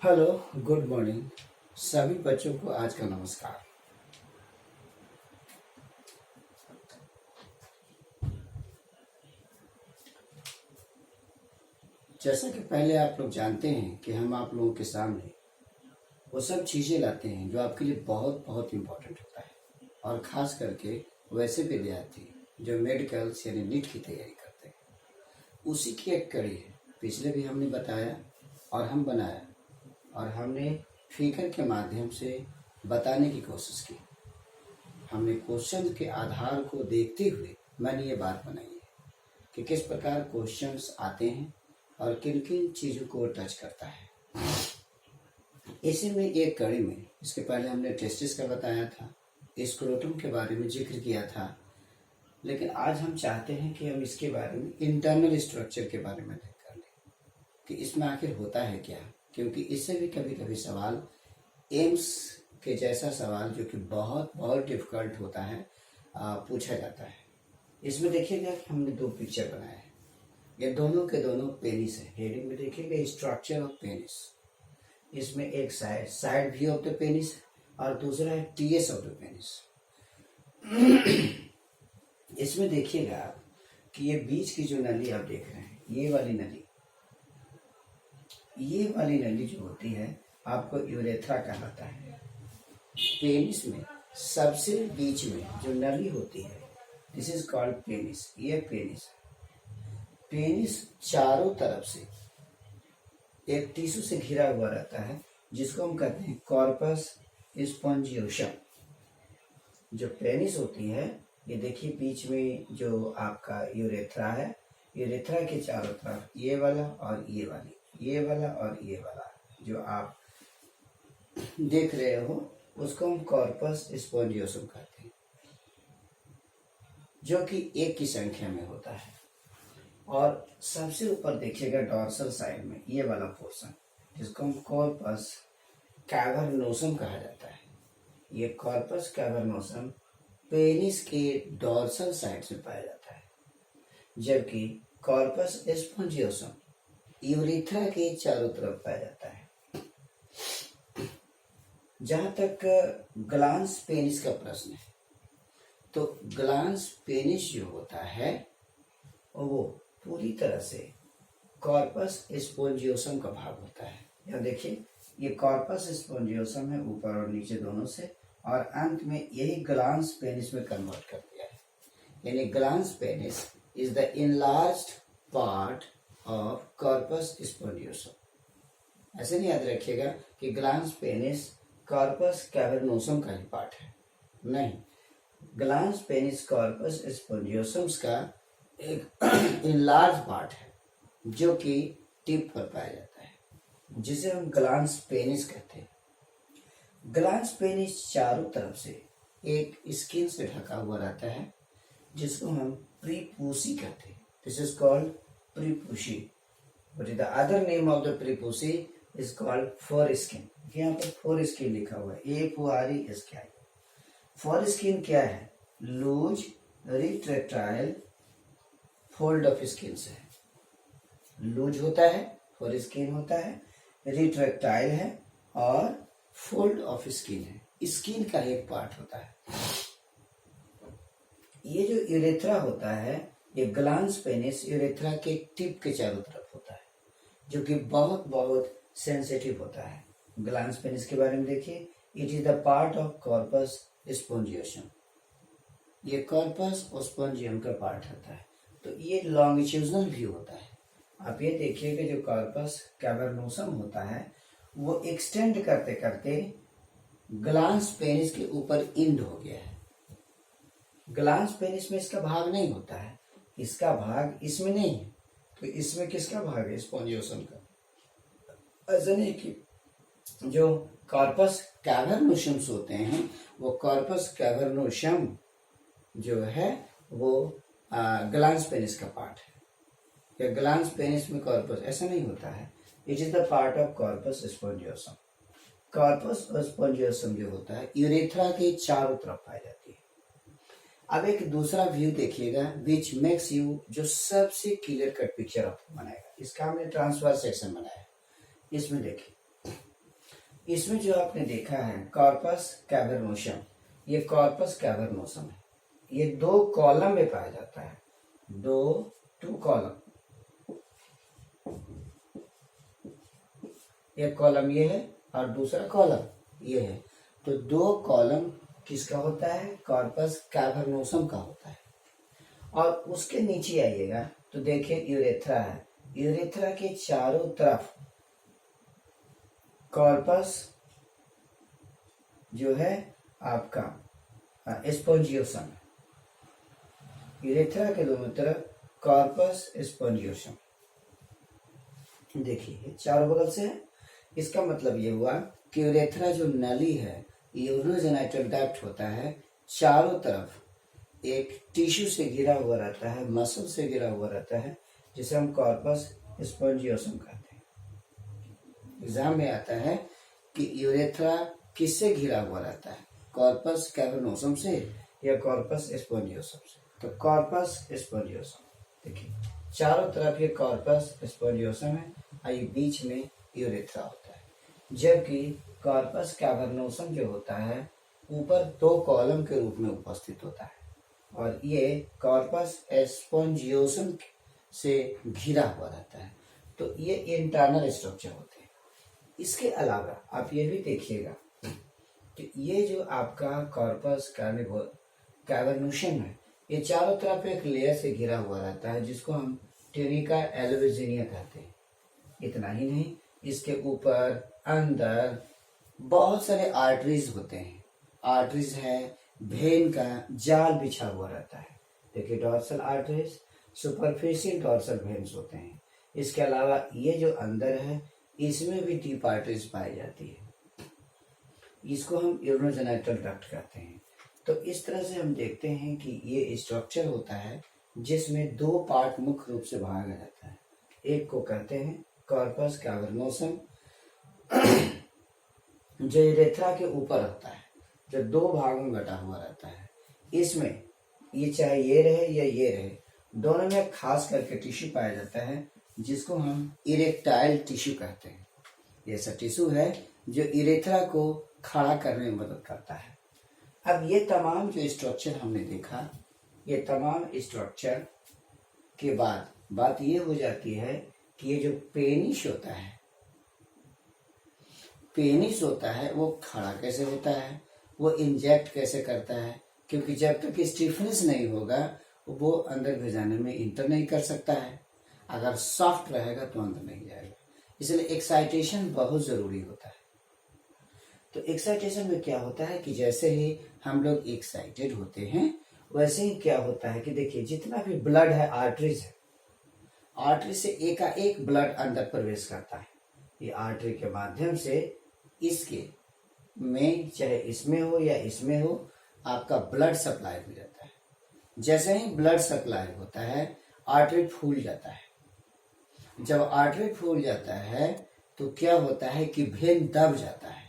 Hello, good morning सभी बच्चों को आज का नमस्कार। जैसा कि पहले आप लोग जानते हैं कि हम आप लोगों के सामने वो सब चीज़ें लाते हैं जो आपके लिए बहुत बहुत इम्पोर्टेंट होता है, और ख़ास करके वैसे विद्यार्थी जो मेडिकल्स यानी नीट की तैयारी करते हैं, उसी की एक कड़ी है। पिछले भी हमने बताया और हम बनाया और हमने फिगर के माध्यम से बताने की कोशिश की। हमने क्वेश्चन के आधार को देखते हुए मैंने ये बात बनाई है कि किस प्रकार क्वेश्चंस आते हैं और किन किन चीज़ों को टच करता है। इसी में एक कड़ी में इसके पहले हमने टेस्टिस का बताया था, स्क्रोटम के बारे में जिक्र किया था, लेकिन आज हम चाहते हैं कि हम इसके बारे में इंटरनल स्ट्रक्चर के बारे में कर लें कि इसमें आखिर होता है क्या, क्योंकि इससे भी कभी कभी सवाल एम्स के जैसा सवाल जो कि बहुत बहुत डिफिकल्ट होता है पूछा जाता है। इसमें देखिएगा कि हमने दो पिक्चर बनाए हैं, ये दोनों के दोनों पेनिस है। हेडिंग में देखिएगा स्ट्रक्चर ऑफ पेनिस। इसमें एक side view of the penis और दूसरा है टीएस ऑफ द पेनिस। इसमें देखिएगा कि ये बीच की जो नली आप देख रहे हैं, ये वाली नली जो होती है आपको यूरेथ्रा कहलाता है। पेनिस में सबसे बीच में जो नली होती है, दिस इज कॉल्ड पेनिस। ये पेनिस चारों तरफ से एक टिश्यू से घिरा हुआ रहता है जिसको हम कहते हैं कॉर्पस स्पॉन्जियोसम। जो पेनिस होती है, ये देखिए बीच में जो आपका यूरेथ्रा है, यूरेथ्रा के चारों तरफ ये वाला और ये वाली, ये वाला और ये वाला जो आप देख रहे हो उसको हम कॉर्पस स्पॉन्जियोसम कहते हैं, जो कि एक की संख्या में होता है। और सबसे ऊपर देखिएगा डॉर्सल साइड में ये वाला पोर्शन जिसको हम कॉर्पस कैवर्नोसम कहा जाता है। ये कॉर्पस कैवर्नोसम पेनिस के डॉर्सल साइड से पाया जाता है, जबकि कॉर्पस स्पॉन्जियोसम यूरेथ्रा के चारों तरफ पाया जाता है। जहां तक ग्लांस पेनिस का प्रश्न है, तो ग्लांस पेनिस जो होता है वो पूरी तरह से कॉर्पस स्पॉन्जियोसम का भाग होता है। यहाँ देखिए ये कॉर्पस स्पॉन्जियोसम है ऊपर और नीचे दोनों से, और अंत में यही ग्लांस पेनिस में कन्वर्ट कर दिया है। यानी glans penis is the enlarged part of corpus spongiosum. ऐसे नहीं याद रखिएगा कि ग्लांस पेनिस कॉर्पस कैवर्नोसम का ही पार्ट है, नहीं। ग्लांस पेनिस कॉर्पस स्पॉन्जियोसम्स का एक इनलार्ज पार्ट है जो कि टिप पर पाया जाता है, जिसे हम ग्लांस पेनिस कहते हैं। ग्लांस पेनिस चारों तरफ से एक स्किन से ढका हुआ रहता है जिसको हम प्रीपूसी कहते हैं। This is called prepuce, but the other name of the prepuce is called foreskin. यहाँ पर फोरस्किन लिखा हुआ है, AFORESKIN। फोरस्किन क्या है? लूज रिट्रैक्टाइल फोल्ड ऑफ स्किन से है। लूज होता है, फोरस्किन होता है, रिट्रैक्टाइल है और फोल्ड ऑफ स्किन है, स्किन का एक पार्ट होता है। ये जो यूरेथ्रा होता है, ये ग्लांस पेनिस यूरेथ्रा के टिप के चारों तरफ होता है, जो कि बहुत बहुत सेंसिटिव होता है। ग्लांस पेनिस के बारे में देखिए, it is the part of corpus spongiosum. ये कॉर्पस स्पॉन्जियम का पार्ट होता है। तो ये लॉन्गिट्यूडनल व्यू होता है। आप ये देखिए कि जो कॉर्पस कैवर्नोसम होता है वो एक्सटेंड करते करते ग्लांस पेनिस के ऊपर इंड हो गया है। ग्लांस पेनिस में इसका भाग नहीं होता है, इसका भाग इसमें नहीं है, तो इसमें किसका भाग है? स्पॉन्जियोसम का। ऐसा नहीं कि जो कॉर्पस कैवर्नोसम्स होते हैं वो कॉर्पस कैवर्नोसम जो है वो ग्लांस पेनिस का पार्ट है, या ग्लांस पेनिस में कॉर्पस, ऐसा नहीं होता है। It is the part of corpus spongiosum. Corpus spongiosum जो होता है यूरेथ्रा के चारों तरफ पाई जाती है। अब एक दूसरा व्यू देखिएगा विच मेक्स यू, जो सबसे क्लियर कट पिक्चर आपको बनाएगा। इसका हमने ट्रांसफर सेक्शन बनाया है। इसमें देखिए, इसमें जो आपने देखा है कॉर्पस कैवर्नोसम, ये कॉर्पस कैवर्नोसम है। ये 2 कॉलम में पाया जाता है, 2 कॉलम। एक कॉलम ये है और दूसरा कॉलम ये है। तो 2 कॉलम किसका होता है? कॉर्पस कैवर्नोसम का होता है। और उसके नीचे आइएगा तो देखिए यूरेथ्रा है। यूरेथ्रा के चारों तरफ कॉर्पस जो है आपका स्पोंजियोसम, यूरेथ्रा के दोनों तरफ कॉर्पस स्पोंजियोसम। देखिए चारों बगल से है। इसका मतलब ये हुआ कि यूरेथ्रा जो नली है, यूरोजेनाइटल डक्ट होता है, चारों तरफ एक टिश्यू से घिरा हुआ रहता है, मसल से घिरा हुआ रहता है, जिसे हम कॉर्पस स्पोंजियोसम कहते हैं। एग्जाम में आता है कि यूरेथ्रा किससे घिरा हुआ रहता है, कॉर्पस कैवर्नोसम से या कॉर्पस स्पोंजियोसम से? तो कॉर्पस स्पोंजियोसम। देखिए चारों तरफ ये कॉर्पस स्पोंजियोसम है और ये बीच में यूरेथ्रा होता है। जबकि कॉर्पस कैवर्नोसम जो होता है ऊपर 2 कॉलम के रूप में उपस्थित होता है और ये कॉर्पस स्पोंजियोसम से घिरा हुआ रहता है। तो ये इंटरनल स्ट्रक्चर होते हैं। इसके अलावा आप ये भी देखिएगा कि ये जो आपका कॉर्पस कैवर्नोसम है, ये चारों तरफ एक लेयर से घिरा हुआ रहता है, जिसको हम ट्यूनिका एल्वेजिनिया कहते हैं। इतना ही नहीं, इसके ऊपर अंदर बहुत सारे आर्टरीज होते हैं। आर्टरीज है, वेन का जाल बिछा हुआ रहता है। देखिए dorsal arteries, superficial dorsal veins होते हैं। इसके अलावा ये जो अंदर है, इसमें भी डीप आर्टरीज पाई जाती है। इसको हम यूरोजेनाइटल डक्ट कहते हैं। तो इस तरह से हम देखते हैं कि ये स्ट्रक्चर होता है जिसमें 2 पार्ट मुख्य रूप से भागा जाता है। एक को कहते हैं कॉर्पस कैवर्नोसम जो यूरेथ्रा के ऊपर होता है, जो 2 भागों में बटा हुआ रहता है। इसमें ये चाहे ये रहे या ये रहे, दोनों में खास करके टिश्यू पाया जाता है जिसको हम इरेक्टाइल टिश्यू कहते हैं। ये ऐसा टिश्यू है जो यूरेथ्रा को खड़ा करने में मदद करता है। अब ये तमाम जो स्ट्रक्चर हमने देखा, ये तमाम स्ट्रक्चर के बाद बात ये हो जाती है कि ये जो पेनिस होता है वो खड़ा कैसे होता है, वो इंजेक्ट कैसे करता है, क्योंकि जब तक स्टिफनेस नहीं होगा वो अंदर भेजाने में इंटर नहीं कर सकता है। अगर सॉफ्ट रहेगा तो अंदर नहीं जाएगा। इसलिए एक्साइटेशन बहुत जरूरी होता है। तो एक्साइटेशन में क्या होता है कि जैसे ही हम लोग एक्साइटेड होते हैं, वैसे ही क्या होता है कि देखिए जितना भी ब्लड है, आर्टरीज है, आर्टरी से एकाएक ब्लड अंदर प्रवेश करता है। ये आर्टरी के माध्यम से इसके में, चाहे इसमें हो या इसमें हो, आपका ब्लड सप्लाई हो जाता है। जैसे ही ब्लड सप्लाई होता है, आर्टरी फूल जाता है। जब आर्टरी फूल जाता है तो क्या होता है कि वेन दब जाता है।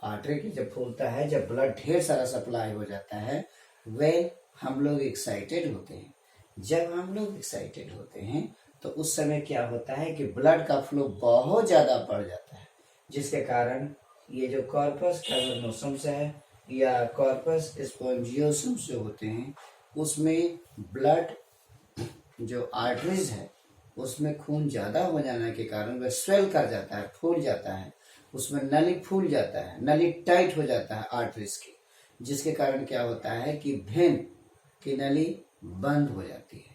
आर्टरी की जब फूलता है, जब ब्लड ढेर सारा सप्लाई हो जाता है, वेन हम लोग एक्साइटेड होते हैं। जब हम लोग एक्साइटेड होते हैं तो उस समय क्या होता है कि ब्लड का फ्लो बहुत ज्यादा बढ़ जाता है, जिसके कारण ये जो कॉर्पस कैवर्नोसम है या कॉर्पस स्पोंजियोसम जो होते हैं, उसमें ब्लड जो आर्टरीज है उसमें खून ज्यादा हो जाने के कारण वह स्वेल कर जाता है, फूल जाता है। उसमें नली फूल जाता है, नली टाइट हो जाता है आर्टरीज की, जिसके कारण क्या होता है कि वेन की नली बंद हो जाती है।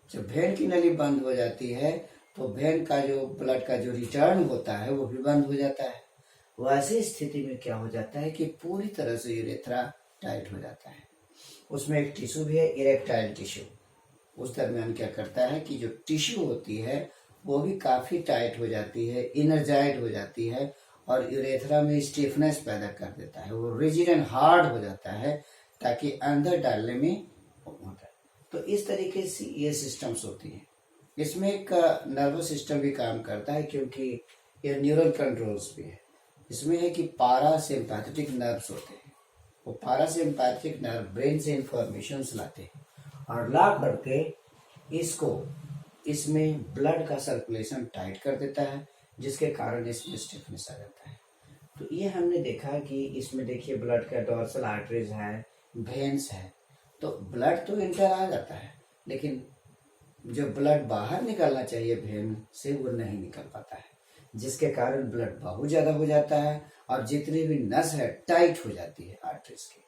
जब वेन की नली बंद हो जाती है तो वेन का जो ब्लड का जो रिटर्न होता है वो भी बंद हो जाता है। वैसी स्थिति में क्या हो जाता है कि पूरी तरह से यूरेथ्रा टाइट हो जाता है। उसमें एक टिश्यू भी है, इरेक्टाइल टिश्यू। उस दरमियान क्या करता है कि जो टिश्यू होती है वो भी काफी टाइट हो जाती है, इनर्जाइड हो जाती है और यूरेथ्रा में स्टिफनेस पैदा कर देता है। वो रिजिड एंड हार्ड हो जाता है ताकि अंदर डालने में होता है। तो इस तरीके से ये सिस्टम्स होती हैं। इसमें एक नर्वस सिस्टम भी काम करता है, क्योंकि ये न्यूरल कंट्रोल्स भी है। इसमें है कि पारा सिंपैथेटिक नर्व्स होते हैं, वो पैरासिम्पैथिक नर्व ब्रेन से इंफॉर्मेशन लाते हैं और ला करके इसमें ब्लड का सर्कुलेशन टाइट कर देता है, जिसके कारण इसमें स्टिफनेस आ जाता है। तो ये हमने देखा कि इसमें देखिए ब्लड का डोर्सल आर्टरीज है, वेन्स है, तो ब्लड तो इंटर आ जाता है, लेकिन जो ब्लड बाहर निकलना चाहिए वेन से वो नहीं निकल पाता है, जिसके कारण ब्लड बहुत ज़्यादा हो जाता है और जितनी भी नस है टाइट हो जाती है आर्टरीज की,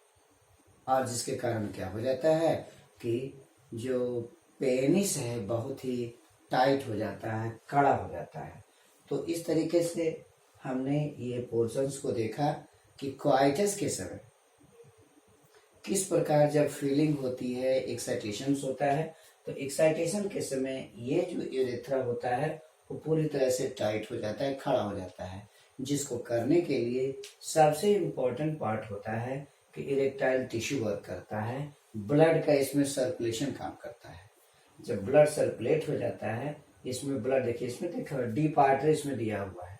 और जिसके कारण क्या हो जाता है कि जो पेनिस है बहुत ही टाइट हो जाता है, कड़ा हो जाता है। तो इस तरीके से हमने ये पोर्शंस को देखा कि क्वाइटस के समय किस प्रकार जब फीलिंग होती है, एक्साइटेशन होता है, तो एक्साइटेशन के समय ये जो यूरेथ्रा होता है वो पूरी तरह से टाइट हो जाता है, खड़ा हो जाता है, जिसको करने के लिए सबसे इम्पोर्टेंट पार्ट होता है कि इरेक्टाइल टिश्यू वर्क करता है, ब्लड का इसमें सर्कुलेशन काम करता है। जब ब्लड सर्कुलेट हो जाता है, इसमें ब्लड देखिए, इसमें देखो डीप आर्टरी इसमें दिया हुआ है,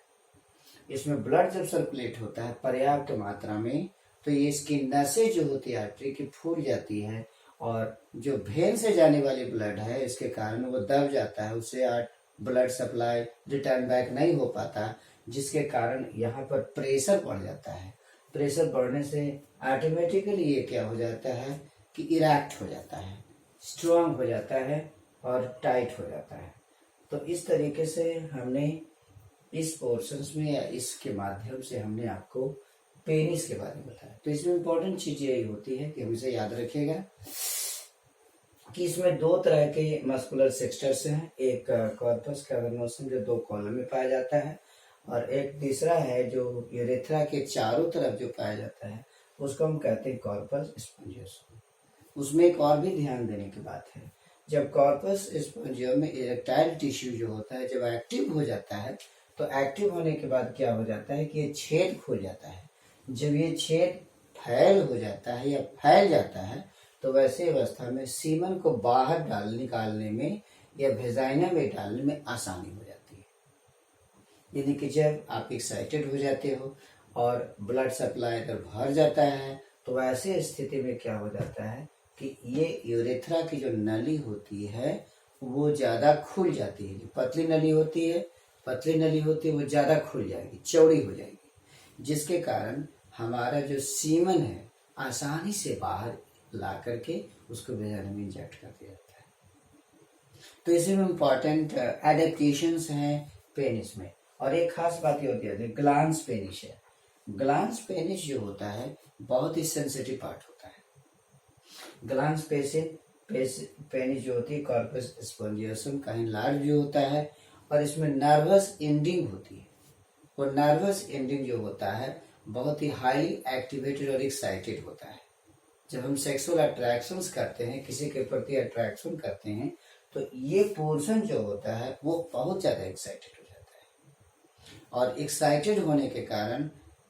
इसमें ब्लड जब सर्कुलेट होता है पर्याप्त मात्रा में, तो ये इसकी नसें जो होती है आर्टरी की फूल जाती है, और जो वेन से जाने वाली ब्लड है इसके कारण वो दब जाता है, उससे ब्लड सप्लाई रिटर्न बैक नहीं हो पाता, जिसके कारण यहाँ पर प्रेशर बढ़ जाता है। प्रेशर बढ़ने से ऑटोमेटिकली ये क्या हो जाता है कि इरेक्ट हो जाता है, स्ट्रांग हो जाता है और टाइट हो जाता है। तो इस तरीके से हमने इस पोर्शंस में या इसके माध्यम से हमने आपको पेनिस के बारे में बताया। तो इसमें इम्पोर्टेंट चीज यही होती है कि हमेशा याद रखिएगा कि इसमें दो तरह के मस्कुलर सेक्टर्स हैं, एक कॉर्पस कैवर्नोसम जो दो कॉलम में पाया जाता है, और एक तीसरा है जो यूरेथ्रा के चारों तरफ जो पाया जाता है उसको हम कहते हैं कॉर्पस स्पॉन्जियोसम। उसमें एक और भी ध्यान देने की बात है, जब कॉर्पस स्पॉन्जियोसम में इरेक्टाइल टिश्यू जो होता है जब एक्टिव हो जाता है, तो एक्टिव होने के बाद क्या हो जाता है कि ये छेद खुल जाता है। जब ये छेद फैल हो जाता है या फैल जाता है, तो वैसे अवस्था में सीमन को बाहर निकालने में या वेजाइना में डालने में आसानी हो जाती है। यानी कि जब आप एक्साइटेड हो जाते हो और ब्लड सप्लाई अगर भर जाता है, तो वैसे स्थिति में क्या हो जाता है कि ये यूरेथ्रा की जो नली होती है वो ज़्यादा खुल जाती है। जो पतली नली होती है वो ज़्यादा खुल जाएगी, चौड़ी हो जाएगी, जिसके कारण हमारा जो सीमन है आसानी से बाहर ला करके उसको वेजाइना में इंजेक्ट कर दिया जाता है। तो इसमें इम्पॉर्टेंट एडेप्टेशंस हैं पेनिस में, और एक खास बात ये होती है ग्लांस पेनिस है। ग्लांस पेनिस जो होता है बहुत ही सेंसिटिव पार्ट होता है। ग्लांस पेनिस जो होती है कॉर्पस स्पॉन्जियोसम का लार्ज जो होता है, और इसमें नर्वस एंडिंग होती है। वो नर्वस एंडिंग जो होता है बहुत ही हाईली एक्टिवेटेड और एक्साइटेड होता है। जब हम सेक्सुअल अट्रैक्शंस करते हैं, किसी के प्रति अट्रैक्शन करते हैं, तो ये पोर्शन जो होता है वो बहुत ज़्यादा एक्साइटेड हो जाता है, और एक्साइटेड होने के कारण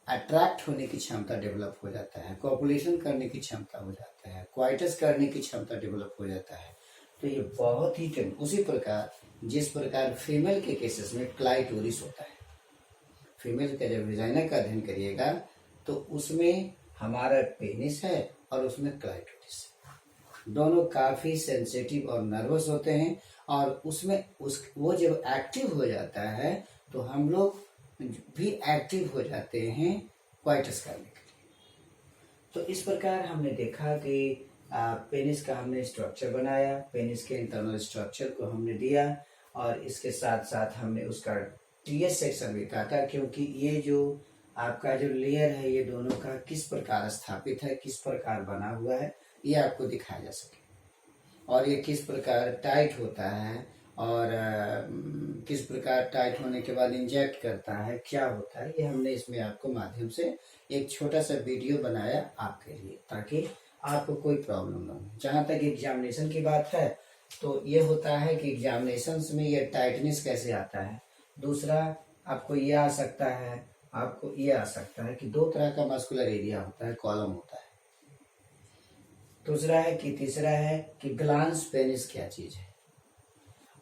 अट्रैक्ट होने की क्षमता डेवलप हो जाता है, कॉपुलेशन करने की क्षमता हो जाता है, क्वाइटस करने की क्षमता डेवलप हो जाता है। तो ये बहुत ही उसी प्रकार जिस प्रकार फीमेल के केसेस में क्लाइटोरिस होता है, फीमेल का जब वेजाइना का अध्ययन करिएगा तो उसमें हमारा पेनिस है और उसमें क्लाइटोरिस है, दोनों काफी सेंसिटिव और नर्वस होते हैं, और उसमें वो जब एक्टिव हो जाता है तो हम लोग भी एक्टिव हो जाते हैं क्वाइटस करने के लिए। तो इस प्रकार हमने देखा कि पेनिस का हमने स्ट्रक्चर बनाया, पेनिस के इंटरनल स्ट्रक्चर को हमने दिया, और इसके साथ साथ हमने उसका टीएस सेक्शन भी काटा, क्योंकि ये जो आपका जो लेयर है ये दोनों का किस प्रकार स्थापित है, किस प्रकार बना हुआ है, ये आपको दिखाया जा सके, और ये किस प्रकार टाइट होता है, और किस प्रकार टाइट होने के बाद इंजेक्ट करता है, क्या होता है, ये हमने इसमें आपको माध्यम से एक छोटा सा वीडियो बनाया आपके लिए, ताकि आपको कोई प्रॉब्लम ना हो। जहाँ तक एग्जामिनेशन की बात है, तो ये होता है कि एग्जामिनेशन में ये टाइटनेस कैसे आता है, दूसरा आपको ये आ सकता है, आपको ये आ सकता है कि दो तरह का मस्कुलर एरिया होता है, कॉलम होता है, तीसरा है कि ग्लांस पेनिस क्या चीज है,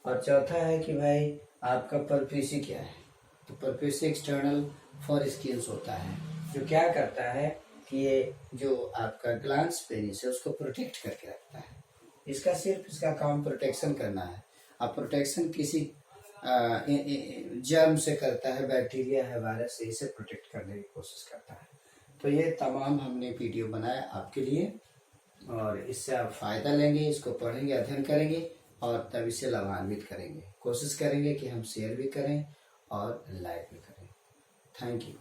और चौथा है कि भाई आपका परफेसी क्या है। तो परफेसी एक्सटर्नल फॉर स्किन्स होता है, जो क्या करता है कि ये जो आपका ग्लांस पेनिस है उसको प्रोटेक्ट करके रखता है। इसका सिर्फ इसका काम प्रोटेक्शन करना है। अब प्रोटेक्शन किसी जर्म से करता है, बैक्टीरिया है, वायरस से, इसे प्रोटेक्ट करने की कोशिश करता है। तो ये तमाम हमने वीडियो बनाया आपके लिए, और इससे आप फायदा लेंगे, इसको पढ़ेंगे, अध्ययन करेंगे और तब इसे लाभान्वित करेंगे। कोशिश करेंगे कि हम शेयर भी करें और लाइक भी करें। Thank you.